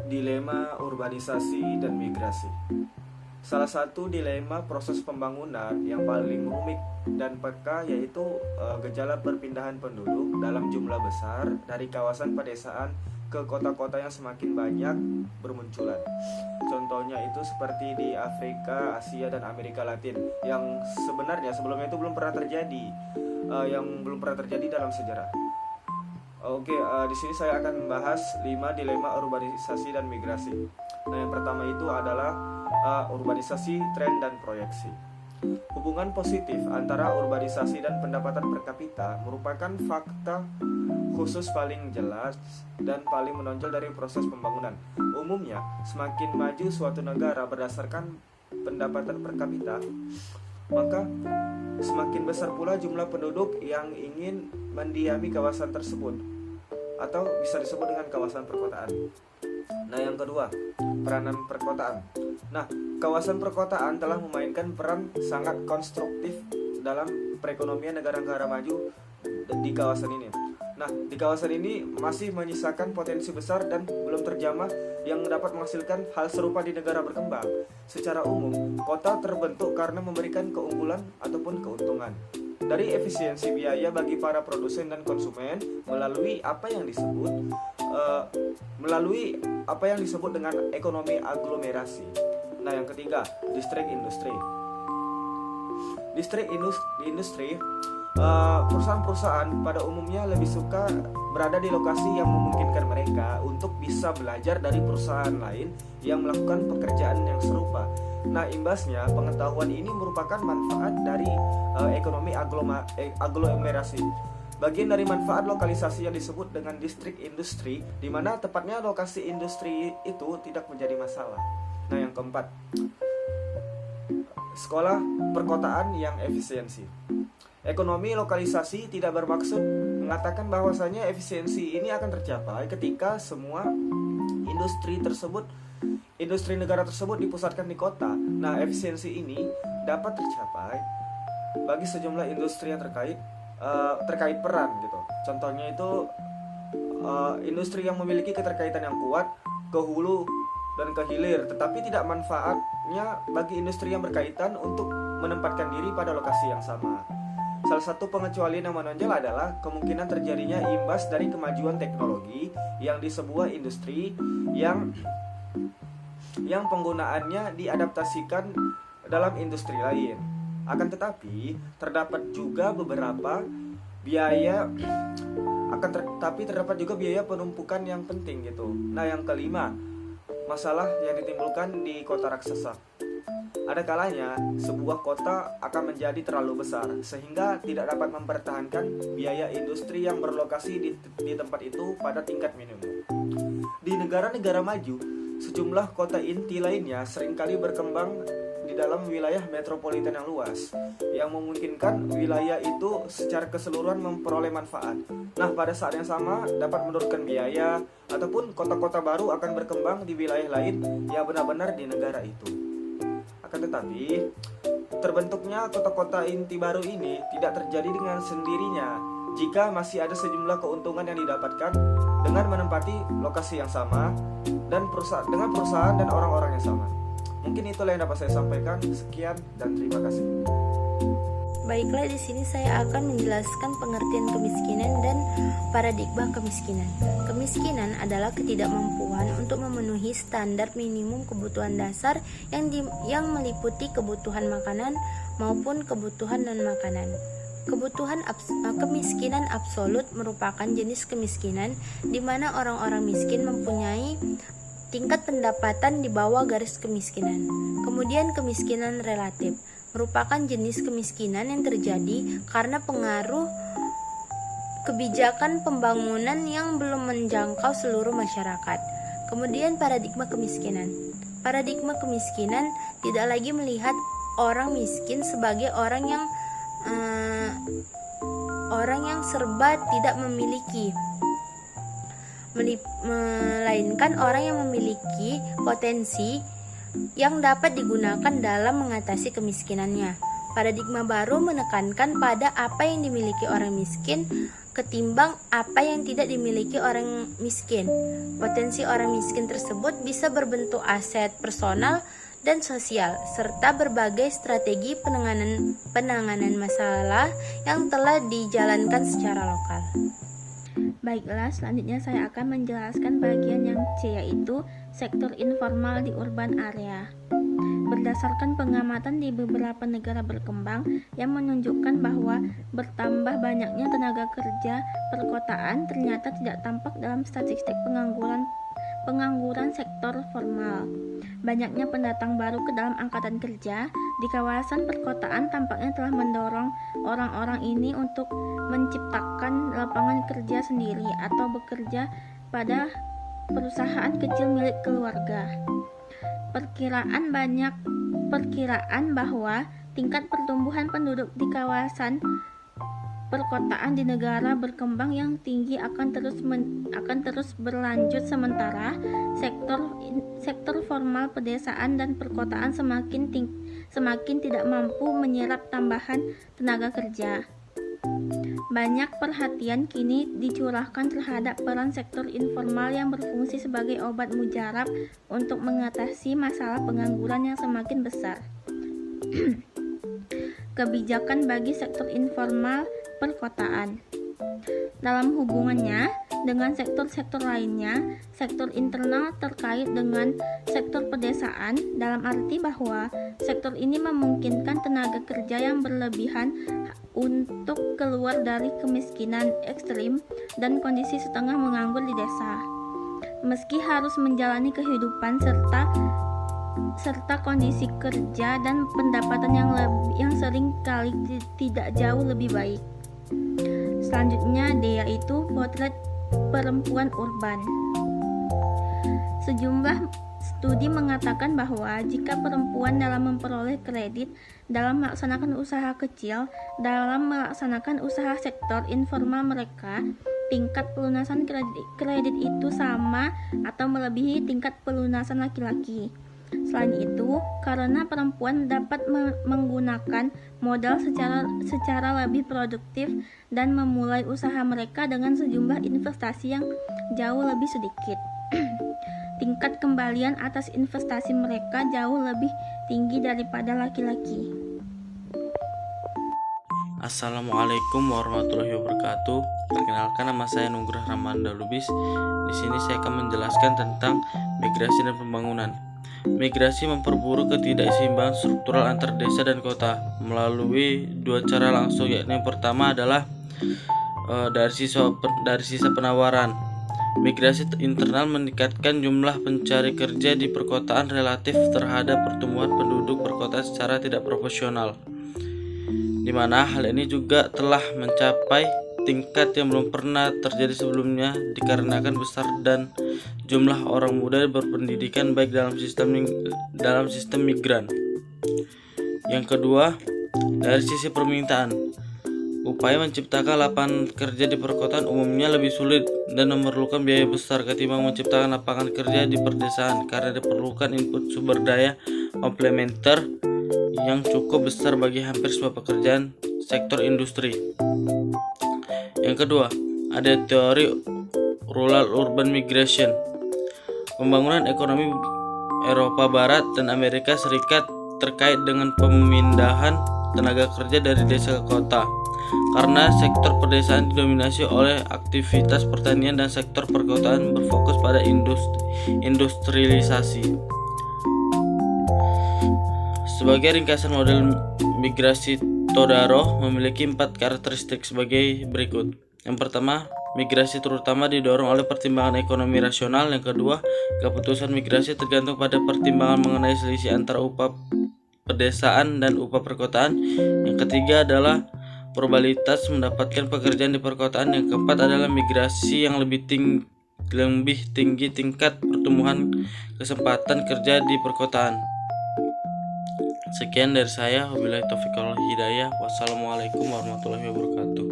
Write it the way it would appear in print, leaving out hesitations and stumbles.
Dilema urbanisasi dan migrasi. Salah satu dilema proses pembangunan yang paling rumit dan peka yaitu gejala perpindahan penduduk dalam jumlah besar dari kawasan pedesaan ke kota-kota yang semakin banyak bermunculan. Contohnya itu seperti di Afrika, Asia, dan Amerika Latin yang sebenarnya sebelumnya itu belum pernah terjadi, dalam sejarah. Oke, di sini saya akan membahas 5 dilema urbanisasi dan migrasi. Nah, yang pertama itu adalah urbanisasi, tren, dan proyeksi. Hubungan positif antara urbanisasi dan pendapatan per kapita merupakan fakta khusus paling jelas dan paling menonjol dari proses pembangunan. Umumnya, semakin maju suatu negara berdasarkan pendapatan per kapita, maka semakin besar pula jumlah penduduk yang ingin mendiami kawasan tersebut, atau bisa disebut dengan kawasan perkotaan. Nah, yang kedua, peranan perkotaan. Nah, kawasan perkotaan telah memainkan peran sangat konstruktif dalam perekonomian negara-negara maju di kawasan ini. Nah, di kawasan ini masih menyisakan potensi besar dan belum terjamah yang dapat menghasilkan hal serupa di negara berkembang. Secara umum, kota terbentuk karena memberikan keunggulan ataupun keuntungan dari efisiensi biaya bagi para produsen dan konsumen melalui apa yang disebut dengan ekonomi aglomerasi. Nah, yang ketiga, distrik industri. Distrik industri, perusahaan-perusahaan pada umumnya lebih suka berada di lokasi yang memungkinkan mereka untuk bisa belajar dari perusahaan lain yang melakukan pekerjaan yang serupa. Nah, imbasnya pengetahuan ini merupakan manfaat dari ekonomi aglomerasi. Bagian dari manfaat lokalisasi yang disebut dengan distrik industri, di mana tepatnya lokasi industri itu tidak menjadi masalah. Nah, yang keempat, sekolah perkotaan yang efisiensi. Ekonomi lokalisasi tidak bermaksud mengatakan bahwasanya efisiensi ini akan tercapai ketika semua industri negara tersebut dipusatkan di kota. Nah, efisiensi ini dapat tercapai bagi sejumlah industri yang terkait peran gitu. Contohnya itu industri yang memiliki keterkaitan yang kuat ke hulu dan ke hilir, tetapi tidak manfaatnya bagi industri yang berkaitan untuk menempatkan diri pada lokasi yang sama. Salah satu pengecualian yang menonjol adalah kemungkinan terjadinya imbas dari kemajuan teknologi yang di sebuah industri yang penggunaannya diadaptasikan dalam industri lain. Akan tetapi terdapat juga biaya penumpukan yang penting gitu. Nah, yang kelima, masalah yang ditimbulkan di kota raksasa. Ada kalanya sebuah kota akan menjadi terlalu besar sehingga tidak dapat mempertahankan biaya industri yang berlokasi di tempat itu pada tingkat minimum. Di negara-negara maju, sejumlah kota inti lainnya seringkali berkembang di dalam wilayah metropolitan yang luas, yang memungkinkan wilayah itu secara keseluruhan memperoleh manfaat. Nah, pada saat yang sama dapat menurunkan biaya, ataupun kota-kota baru akan berkembang di wilayah lain yang benar-benar di negara itu. Akan tetapi, terbentuknya kota-kota inti baru ini tidak terjadi dengan sendirinya jika masih ada sejumlah keuntungan yang didapatkan dengan menempati lokasi yang sama dan dengan perusahaan dan orang-orang yang sama. Mungkin itulah yang dapat saya sampaikan. Sekian dan terima kasih. Baiklah, di sini saya akan menjelaskan pengertian kemiskinan dan paradigma kemiskinan. Kemiskinan adalah ketidakmampuan untuk memenuhi standar minimum kebutuhan dasar yang meliputi kebutuhan makanan maupun kebutuhan non-makanan. Kemiskinan absolut merupakan jenis kemiskinan di mana orang-orang miskin mempunyai tingkat pendapatan di bawah garis kemiskinan. Kemudian kemiskinan relatif merupakan jenis kemiskinan yang terjadi karena pengaruh kebijakan pembangunan yang belum menjangkau seluruh masyarakat. Kemudian paradigma kemiskinan. Paradigma kemiskinan tidak lagi melihat orang miskin sebagai orang yang serba tidak memiliki, melainkan orang yang memiliki potensi yang dapat digunakan dalam mengatasi kemiskinannya. Paradigma baru menekankan pada apa yang dimiliki orang miskin ketimbang apa yang tidak dimiliki orang miskin. Potensi orang miskin tersebut bisa berbentuk aset personal dan sosial, serta berbagai strategi penanganan masalah yang telah dijalankan secara lokal. Baiklah, selanjutnya saya akan menjelaskan bagian yang C, yaitu sektor informal di urban area. Berdasarkan pengamatan di beberapa negara berkembang yang menunjukkan bahwa bertambah banyaknya tenaga kerja perkotaan ternyata tidak tampak dalam statistik pengangguran sektor formal. Banyaknya pendatang baru ke dalam angkatan kerja di kawasan perkotaan tampaknya telah mendorong orang-orang ini untuk menciptakan lapangan kerja sendiri atau bekerja pada perusahaan kecil milik keluarga. Perkiraan bahwa tingkat pertumbuhan penduduk di kawasan perkotaan di negara berkembang yang tinggi akan terus berlanjut, sementara sektor formal pedesaan dan perkotaan semakin tidak mampu menyerap tambahan tenaga kerja. Banyak perhatian kini dicurahkan terhadap peran sektor informal yang berfungsi sebagai obat mujarab untuk mengatasi masalah pengangguran yang semakin besar. Kebijakan bagi sektor informal perkotaan. Dalam hubungannya dengan sektor-sektor lainnya, sektor internal terkait dengan sektor pedesaan dalam arti bahwa sektor ini memungkinkan tenaga kerja yang berlebihan untuk keluar dari kemiskinan ekstrim dan kondisi setengah menganggur di desa. Meski harus menjalani kehidupan serta kondisi kerja dan pendapatan yang sering kali tidak jauh lebih baik. Selanjutnya D, yaitu potret perempuan urban. Sejumlah studi mengatakan bahwa jika perempuan dalam memperoleh kredit dalam melaksanakan usaha kecil, dalam melaksanakan usaha sektor informal mereka, tingkat pelunasan kredit itu sama atau melebihi tingkat pelunasan laki-laki. Selain itu, karena perempuan dapat menggunakan modal secara lebih produktif dan memulai usaha mereka dengan sejumlah investasi yang jauh lebih sedikit. Tingkat kembalian atas investasi mereka jauh lebih tinggi daripada laki-laki. Assalamualaikum warahmatullahi wabarakatuh. Perkenalkan, nama saya Nugrah Ramanda Lubis. Di sini saya akan menjelaskan tentang migrasi dan pembangunan. Migrasi memperburuk ketidakseimbangan struktural antar desa dan kota melalui dua cara langsung, yakni yang pertama adalah dari sisa penawaran. Migrasi internal meningkatkan jumlah pencari kerja di perkotaan relatif terhadap pertumbuhan penduduk perkotaan secara tidak proporsional, di mana hal ini juga telah mencapai tingkat yang belum pernah terjadi sebelumnya dikarenakan besar dan jumlah orang muda berpendidikan baik dalam sistem migran. Yang kedua, dari sisi permintaan, upaya menciptakan lapangan kerja di perkotaan umumnya lebih sulit dan memerlukan biaya besar ketimbang menciptakan lapangan kerja di pedesaan karena diperlukan input sumber daya komplementer yang cukup besar bagi hampir semua pekerjaan sektor industri. Yang kedua, ada teori rural urban migration. Pembangunan ekonomi Eropa Barat dan Amerika Serikat terkait dengan pemindahan tenaga kerja dari desa ke kota. Karena sektor pedesaan didominasi oleh aktivitas pertanian dan sektor perkotaan berfokus pada industrialisasi. Sebagai ringkasan, model migrasi Todaro memiliki 4 karakteristik sebagai berikut. Yang pertama, migrasi terutama didorong oleh pertimbangan ekonomi rasional. Yang kedua, keputusan migrasi tergantung pada pertimbangan mengenai selisih antara upah pedesaan dan upah perkotaan. Yang ketiga adalah probabilitas mendapatkan pekerjaan di perkotaan. Yang keempat adalah migrasi yang lebih tinggi tingkat pertumbuhan kesempatan kerja di perkotaan. Sekian dari saya, wabillahi taufiq wal hidayah. Wassalamualaikum warahmatullahi wabarakatuh.